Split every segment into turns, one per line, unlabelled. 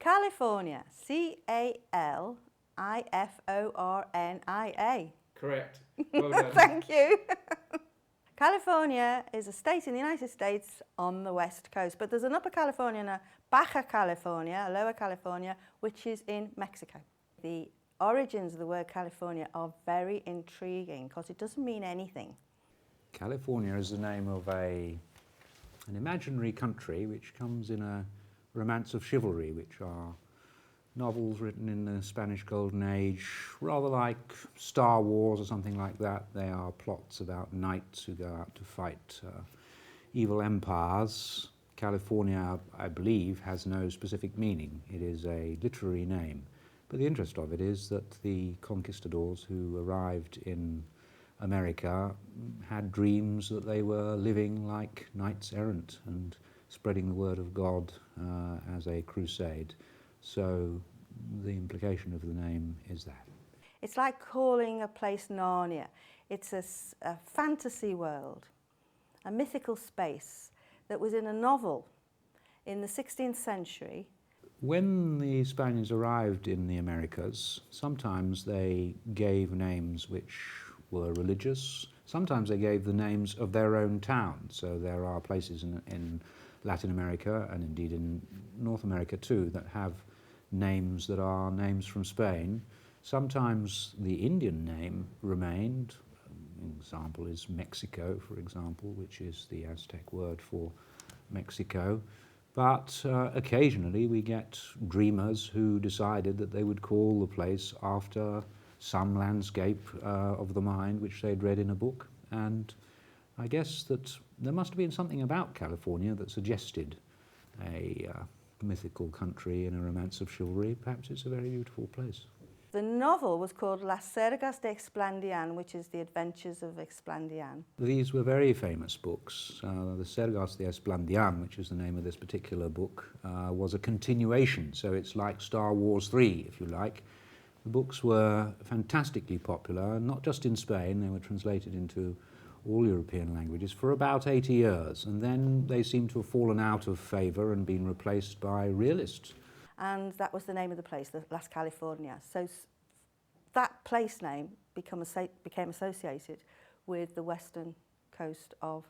California, California.
Correct. Well done.
Thank you. California is a state in the United States on the west coast, but there's an Upper California and a Baja California, a Lower California, which is in Mexico. The origins of the word California are very intriguing because it doesn't mean anything.
California is the name of an imaginary country which comes in a romance of chivalry, which are novels written in the Spanish Golden Age, rather like Star Wars or something like that. They are plots about knights who go out to fight evil empires. California, I believe, has no specific meaning. It is a literary name. But the interest of it is that the conquistadors who arrived in America had dreams that they were living like knights errant and spreading the word of God as a crusade. So the implication of the name is that.
It's like calling a place Narnia. It's a fantasy world, a mythical space that was in a novel in the 16th century.
When the Spaniards arrived in the Americas, sometimes they gave names which were religious. Sometimes they gave the names of their own towns. So there are places in Latin America and indeed in North America too that have names that are names from Spain. Sometimes the Indian name remained. An example is Mexico, for example, which is the Aztec word for Mexico. But occasionally we get dreamers who decided that they would call the place after some landscape of the mind which they'd read in a book. And I guess that there must have been something about California that suggested a mythical country in a romance of chivalry. Perhaps it's a very beautiful place.
The novel was called Las Sergas de Esplandian, which is the Adventures of Esplandian.
These were very famous books. The Sergas de Esplandian, which is the name of this particular book, was a continuation, so it's like Star Wars 3, if you like. The books were fantastically popular, not just in Spain. They were translated into all European languages for about 80 years, and then they seem to have fallen out of favour and been replaced by realists.
And that was the name of the place, the Las California. So that place name became associated with the western coast of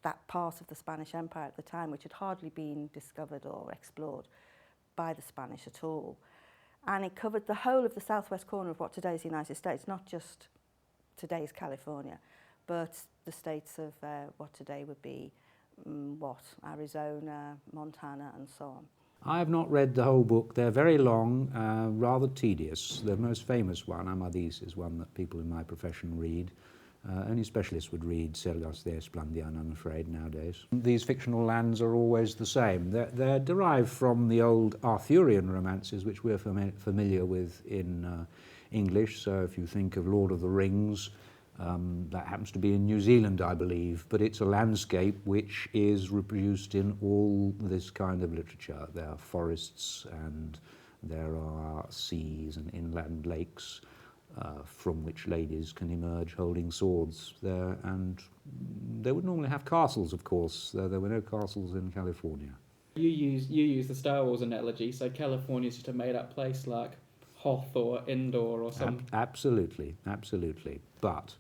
that part of the Spanish Empire at the time, which had hardly been discovered or explored by the Spanish at all. And it covered the whole of the southwest corner of what today is the United States, not just today's California, but the states of what today would be, Arizona, Montana, and so on.
I have not read the whole book. They're very long, rather tedious. The most famous one, Amadís, is one that people in my profession read. Only specialists would read Sergas de Esplandian, I'm afraid, nowadays. These fictional lands are always the same. They're derived from the old Arthurian romances, which we're familiar with in English. So if you think of Lord of the Rings, that happens to be in New Zealand, I believe, but it's a landscape which is reproduced in all this kind of literature. There are forests and there are seas and inland lakes from which ladies can emerge holding swords there, and they would normally have castles, of course. There were no castles in California.
You use the Star Wars analogy, so California's just a made-up place like Hoth or Endor or something.
Absolutely, absolutely. But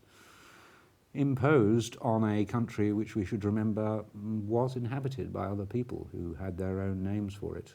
imposed on a country which we should remember was inhabited by other people who had their own names for it.